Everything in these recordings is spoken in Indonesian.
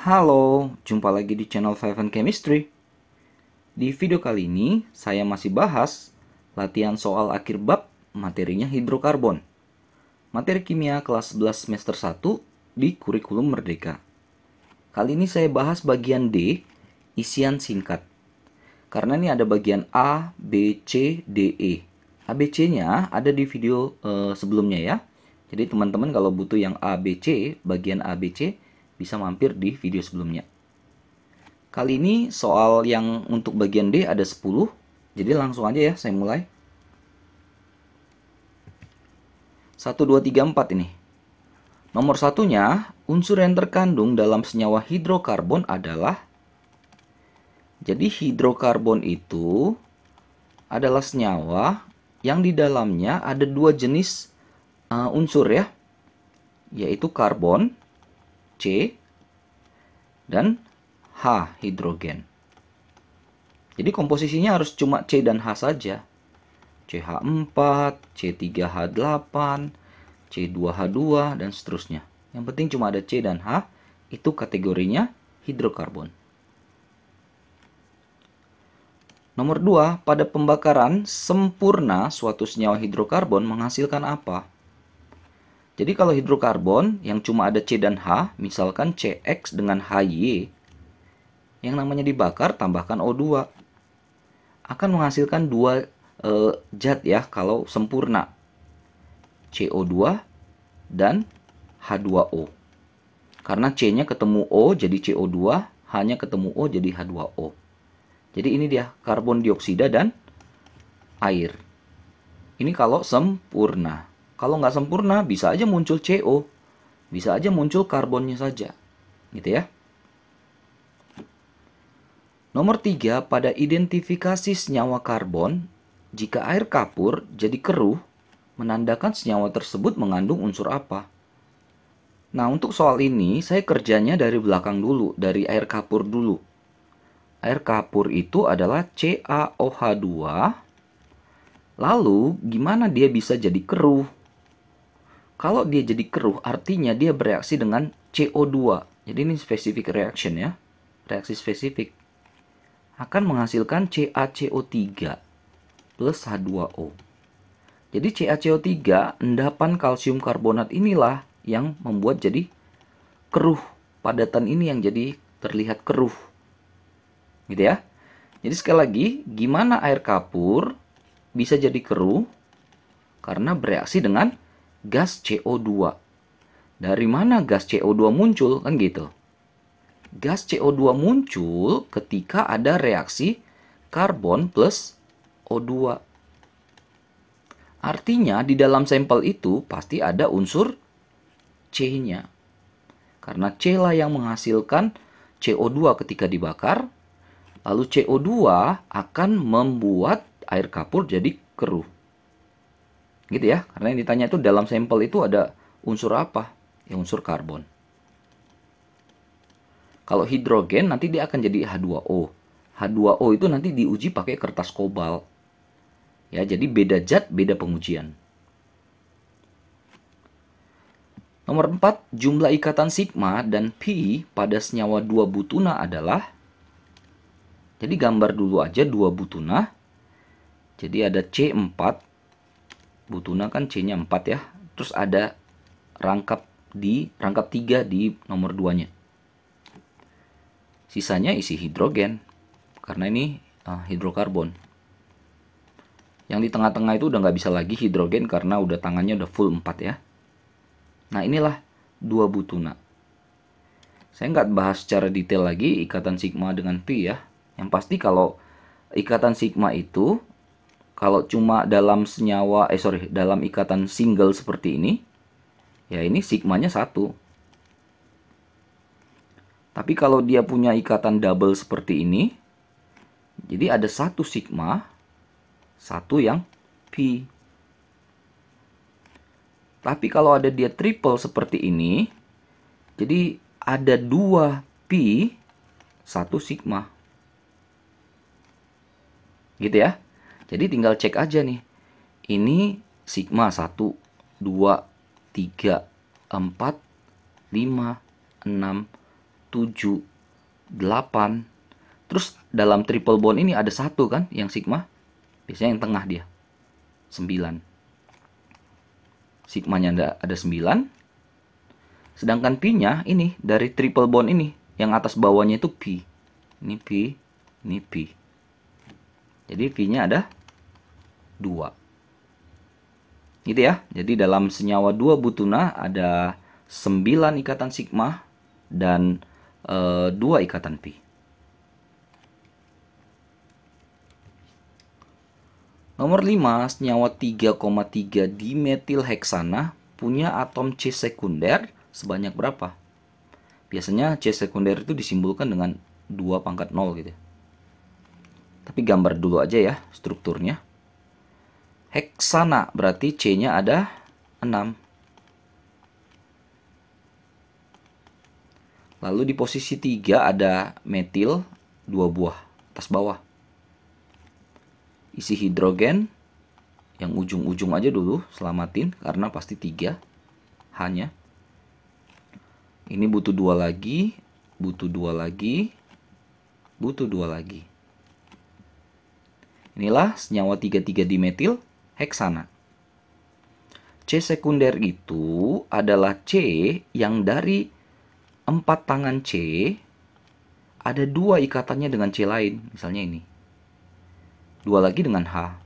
Halo, jumpa lagi di channel Five and Chemistry. Di video kali ini, saya masih bahas latihan soal akhir bab materinya hidrokarbon. Materi kimia kelas 11 semester 1 di kurikulum Merdeka. Kali ini saya bahas bagian D, isian singkat. Karena ini ada bagian A, B, C, D, E. A, B, C-nya ada di video sebelumnya ya. Jadi teman-teman kalau butuh yang A, B, C, bagian A, B, C, bisa mampir di video sebelumnya. Kali ini soal yang untuk bagian D ada 10. Jadi langsung aja ya saya mulai. 1, 2, 3, 4 ini. Nomor satunya, unsur yang terkandung dalam senyawa hidrokarbon adalah. Jadi hidrokarbon itu adalah senyawa yang di dalamnya ada dua jenis unsur ya. Yaitu karbon, C, dan H, hidrogen. Jadi komposisinya harus cuma C dan H saja. CH4, C3H8, C2H2, dan seterusnya. Yang penting cuma ada C dan H, itu kategorinya hidrokarbon. Nomor 2, pada pembakaran sempurna suatu senyawa hidrokarbon menghasilkan apa? Jadi kalau hidrokarbon yang cuma ada C dan H, misalkan CX dengan HY, yang namanya dibakar tambahkan O2, akan menghasilkan dua zat ya kalau sempurna, CO2 dan H2O. Karena C-nya ketemu O jadi CO2, H-nya ketemu O jadi H2O. Jadi ini dia karbon dioksida dan air. Ini kalau sempurna. Kalau nggak sempurna bisa aja muncul CO, bisa aja muncul karbonnya saja, gitu ya. Nomor 3, pada identifikasi senyawa karbon, jika air kapur jadi keruh, menandakan senyawa tersebut mengandung unsur apa? Nah, untuk soal ini saya kerjanya dari belakang dulu, dari air kapur dulu. Air kapur itu adalah CaOH2. Lalu, gimana dia bisa jadi keruh? Kalau dia jadi keruh, artinya dia bereaksi dengan CO2. Jadi ini specific reaction ya, reaksi spesifik. Akan menghasilkan CaCO3 plus H2O. Jadi CaCO3, endapan kalsium karbonat inilah yang membuat jadi keruh. Padatan ini yang jadi terlihat keruh. Gitu ya. Jadi sekali lagi, gimana air kapur bisa jadi keruh? Karena bereaksi dengan gas CO2. Dari mana gas CO2 muncul? Kan gitu. Gas CO2 muncul ketika ada reaksi karbon plus O2. Artinya di dalam sampel itu pasti ada unsur C-nya. Karena C lah yang menghasilkan CO2 ketika dibakar. Lalu CO2 akan membuat air kapur jadi keruh. Gitu ya. Karena yang ditanya itu dalam sampel itu ada unsur apa? Ya unsur karbon. Kalau hidrogen nanti dia akan jadi H2O. H2O itu nanti diuji pakai kertas kobalt. Ya, jadi beda zat, beda pengujian. Nomor 4, jumlah ikatan sigma dan pi pada senyawa 2 butuna adalah. Jadi gambar dulu aja 2 butuna. Jadi ada C4. Butuna kan C-nya 4 ya. Terus ada rangkap 3 di nomor 2-nya. Sisanya isi hidrogen, karena ini hidrokarbon. Yang di tengah-tengah itu udah nggak bisa lagi hidrogen karena udah tangannya udah full 4 ya. Nah inilah 2 butuna. Saya nggak bahas secara detail lagi ikatan sigma dengan pi ya. Yang pasti kalau ikatan sigma itu, kalau cuma dalam senyawa, dalam ikatan single seperti ini, ya ini sigmanya 1. Tapi kalau dia punya ikatan double seperti ini, jadi ada 1 sigma, 1 yang pi. Tapi kalau ada dia triple seperti ini, jadi ada 2 pi, 1 sigma. Gitu ya. Jadi tinggal cek aja nih. Ini sigma 1, 2, 3, 4, 5, 6, 7, 8. Terus dalam triple bond ini ada satu kan yang sigma. Biasanya yang tengah dia. 9. Sigmanya ada 9. Sedangkan pi-nya ini dari triple bond ini. Yang atas bawahnya itu pi. Ini pi, ini pi. Jadi pi-nya ada 2. Gitu ya. Jadi dalam senyawa 2 butuna ada 9 ikatan sigma dan 2 ikatan pi. Nomor 5, senyawa 3,3 dimetil heksana punya atom C sekunder sebanyak berapa? Biasanya C sekunder itu disimbolkan dengan 2 pangkat 0 gitu. Tapi gambar dulu aja ya strukturnya. Heksana berarti C-nya ada 6. Lalu di posisi 3 ada metil 2 buah atas bawah. Isi hidrogen yang ujung-ujung aja dulu selamatin karena pasti 3 hanya. Ini butuh 2 lagi, butuh 2 lagi, butuh 2 lagi. Inilah senyawa 3,3 dimetil heksana. C sekunder itu adalah C yang dari 4 tangan C ada 2 ikatannya dengan C lain, misalnya ini. 2 lagi dengan H.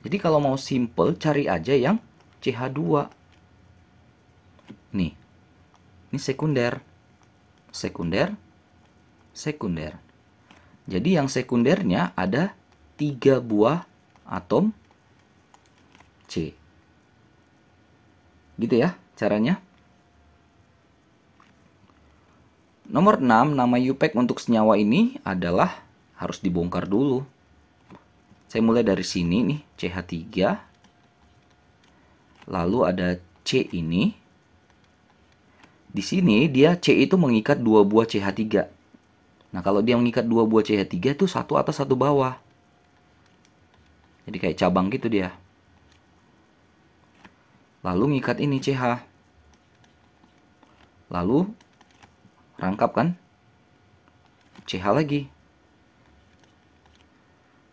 Jadi kalau mau simple cari aja yang CH2. Nih. Ini sekunder. Sekunder. Sekunder. Jadi yang sekundernya ada 3 buah atom C. Gitu ya caranya. Nomor 6, nama UPAC untuk senyawa ini adalah harus dibongkar dulu. Saya mulai dari sini nih, CH3. Lalu ada C ini. Di sini dia C itu mengikat 2 buah CH3. Nah, kalau dia mengikat 2 buah CH3 itu satu atas satu bawah. Jadi kayak cabang gitu dia. Lalu ngikat ini CH. Lalu rangkap kan? CH lagi.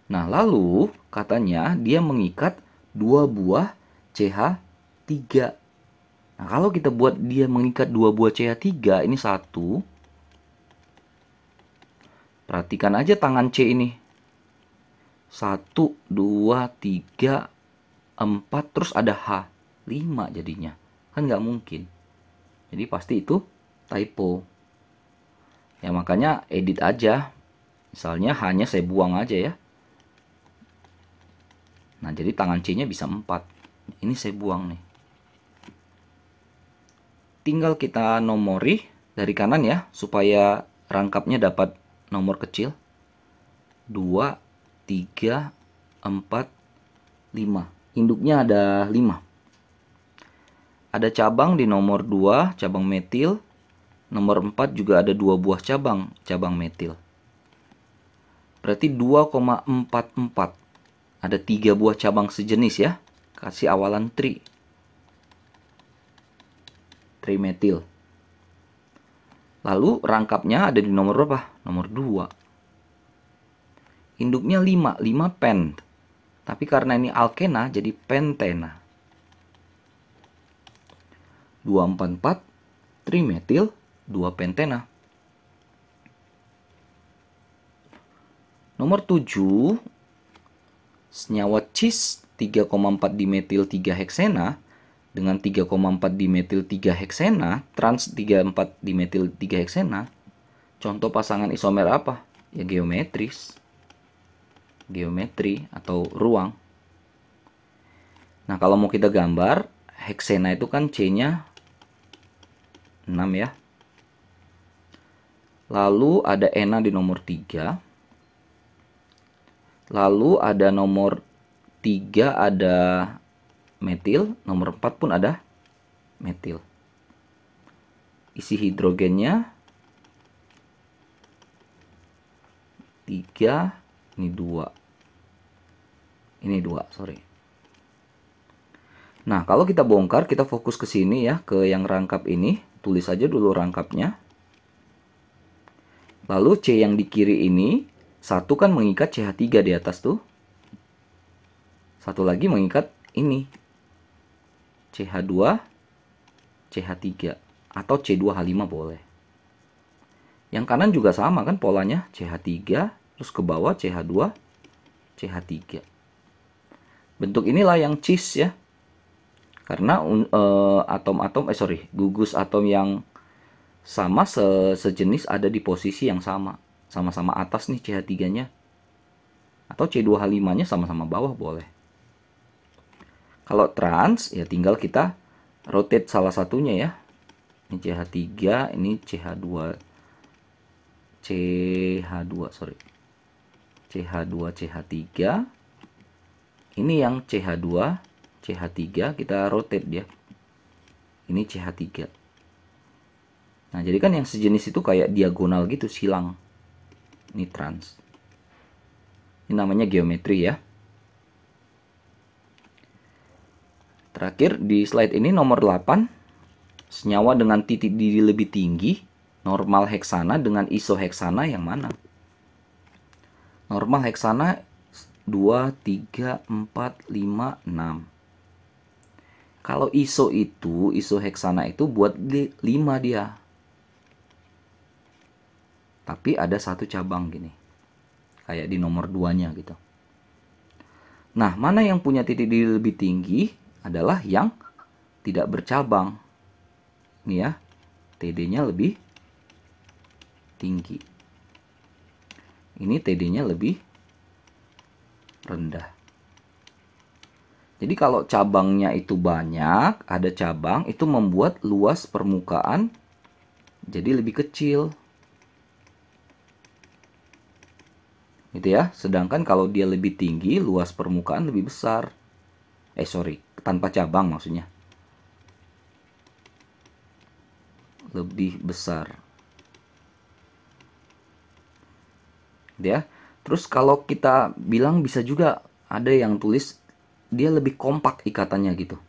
Nah, lalu katanya dia mengikat 2 buah CH3. Nah, kalau kita buat dia mengikat 2 buah CH3, ini 1. Perhatikan aja tangan C ini. 1, 2, 3, 4, terus ada H. 5 jadinya. Kan nggak mungkin. Jadi pasti itu typo. Ya makanya edit aja. Misalnya hanya saya buang aja ya. Nah, jadi tangan C-nya bisa 4. Ini saya buang nih. Tinggal kita nomori dari kanan ya, supaya rangkapnya dapat nomor kecil. 2, 3, 4, 5. Induknya ada 5. Ada cabang di nomor 2, cabang metil. Nomor 4 juga ada 2 buah cabang metil. Berarti 2,44. Ada 3 buah cabang sejenis ya. Kasih awalan tri. Trimetil. Lalu rangkapnya ada di nomor berapa? Nomor 2. Induknya 5. 5 pen. Tapi karena ini alkena jadi pentena. 244 trimetil 2 pentena. Nomor 7. Senyawa cis 3,4 dimetil 3 heksena dengan 3,4 dimetil 3 heksena trans 3,4 dimetil 3 heksena. Contoh pasangan isomer apa? Ya geometris. Geometri atau ruang. Nah, kalau mau kita gambar, heksena itu kan C-nya 6 ya. Lalu ada ena di nomor 3. Lalu ada nomor 3 ada metil, nomor 4 pun ada metil. Isi hidrogennya 3, ini 2. Ini 2, sorry. Nah, kalau kita bongkar, kita fokus ke sini ya, ke yang rangkap ini. Tulis aja dulu rangkapnya. Lalu C yang di kiri ini, satu kan mengikat CH3 di atas tuh. Satu lagi mengikat ini. CH2, CH3. Atau C2H5 boleh. Yang kanan juga sama kan polanya. CH3, terus ke bawah CH2, CH3. Bentuk inilah yang cis ya. Karena gugus atom yang sama sejenis ada di posisi yang sama. Sama-sama atas nih CH3-nya. Atau C2H5-nya sama-sama bawah boleh. Kalau trans ya tinggal kita rotate salah satunya ya. Ini CH3, ini CH2 CH3. Ini yang CH2 CH3 kita rotate dia. Ini CH3. Nah, jadi kan yang sejenis itu kayak diagonal gitu, silang. Ini trans. Ini namanya geometri ya. Terakhir di slide ini nomor 8. Senyawa dengan titik didih lebih tinggi, normal heksana dengan isoheksana yang mana? Normal heksana 2, 3, 4, 5, 6. Kalau isoheksana itu buat 5 dia. Tapi ada satu cabang gini. Kayak di nomor 2-nya gitu. Nah, mana yang punya titik didih lebih tinggi adalah yang tidak bercabang. Ini ya, TD-nya lebih tinggi. Ini TD-nya lebih rendah. Jadi kalau cabangnya itu banyak, ada cabang, itu membuat luas permukaan jadi lebih kecil. Gitu ya. Sedangkan kalau dia lebih tinggi, luas permukaan lebih besar. Tanpa cabang maksudnya. Lebih besar. Ya. Terus kalau kita bilang bisa juga ada yang tulis dia lebih kompak ikatannya gitu.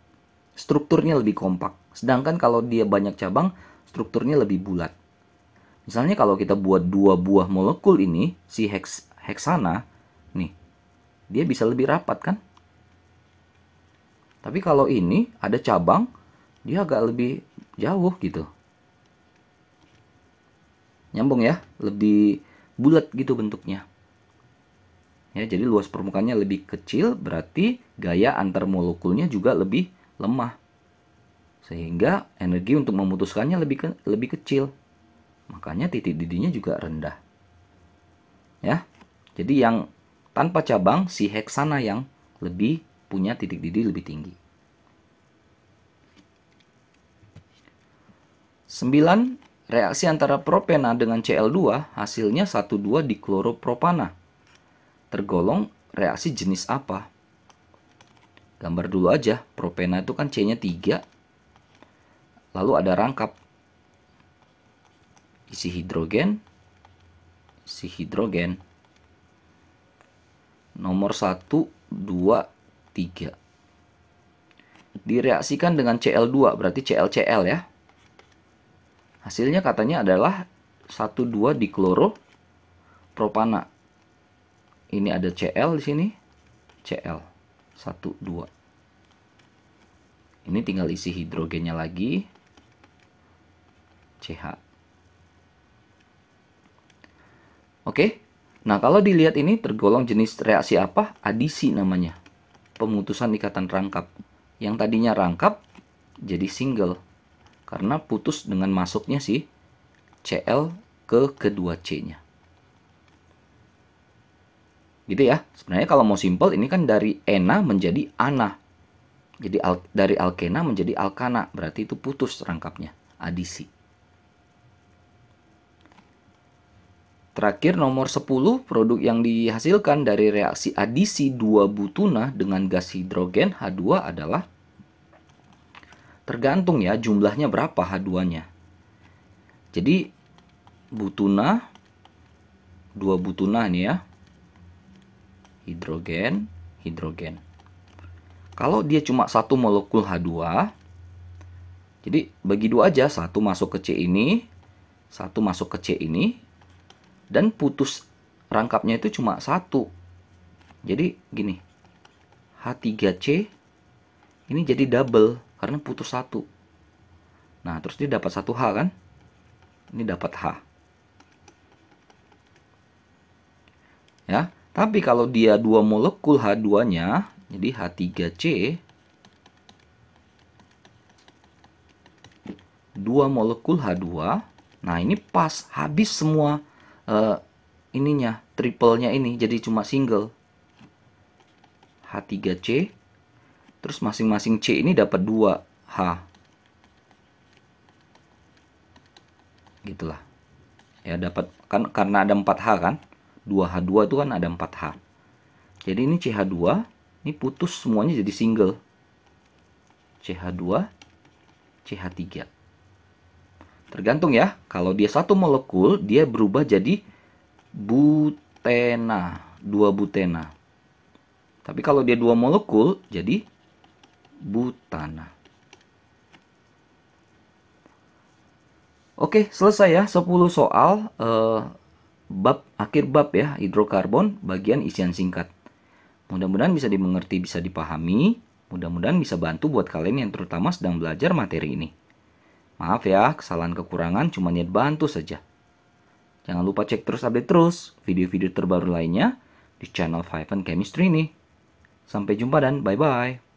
Strukturnya lebih kompak. Sedangkan kalau dia banyak cabang, strukturnya lebih bulat. Misalnya kalau kita buat 2 buah molekul ini, si heksana, nih, dia bisa lebih rapat kan? Tapi kalau ini ada cabang, dia agak lebih jauh gitu. Nyambung ya, lebih bulat gitu bentuknya. Ya, jadi luas permukaannya lebih kecil, berarti gaya antar molekulnya juga lebih lemah. Sehingga energi untuk memutuskannya lebih kecil. Makanya titik didihnya juga rendah. Ya. Jadi yang tanpa cabang si heksana yang lebih punya titik didih lebih tinggi. 9. Reaksi antara propena dengan Cl2 hasilnya 1,2 dikloropropana. Tergolong reaksi jenis apa? Gambar dulu aja. Propena itu kan C-nya 3. Lalu ada rangkap. Isi hidrogen. Nomor 1, 2, 3. Direaksikan dengan Cl2, berarti ClCl ya. Hasilnya katanya adalah 1,2 dikloropropana. Ini ada Cl di sini. Cl 1,2. Ini tinggal isi hidrogennya lagi. CH. Oke. Nah, kalau dilihat ini tergolong jenis reaksi apa? Adisi namanya. Pemutusan ikatan rangkap. Yang tadinya rangkap jadi single. Karena putus dengan masuknya si Cl ke kedua C-nya. Gitu ya. Sebenarnya kalau mau simple ini kan dari ena menjadi ana. Jadi dari alkena menjadi alkana. Berarti itu putus rangkapnya. Adisi. Terakhir nomor 10, produk yang dihasilkan dari reaksi adisi 2 butuna dengan gas hidrogen H2 adalah tergantung ya jumlahnya berapa H2-nya. Jadi butuna 2 butuna nih ya. Hidrogen. Kalau dia cuma satu molekul H2, jadi bagi 2 aja, satu masuk ke C ini, satu masuk ke C ini. Dan putus rangkapnya itu cuma satu. Jadi gini, H3C ini jadi double karena putus satu. Nah, terus dia dapat 1H kan? Ini dapat H. Ya, tapi kalau dia 2 molekul H2-nya, jadi H3C 2 molekul H2. Nah, ini pas habis semua ininya, triple-nya ini jadi cuma single. H3C. Terus masing-masing C ini dapat 2 H. Gitulah. Ya, dapat kan karena ada 4H kan? 2H2 itu kan ada 4H. Jadi ini CH2, ini putus semuanya jadi single. CH2, CH3. Tergantung ya. Kalau dia satu molekul, dia berubah jadi butena, 2 butena. Tapi kalau dia 2 molekul, jadi butana. Oke, selesai ya 10 soal akhir bab ya, hidrokarbon bagian isian singkat. Mudah-mudahan bisa dimengerti, bisa dipahami. Mudah-mudahan bisa bantu buat kalian yang terutama sedang belajar materi ini. Maaf ya, kesalahan kekurangan cuma niat bantu saja. Jangan lupa cek terus update terus video-video terbaru lainnya di channel Five Chemistry ini. Sampai jumpa dan bye-bye.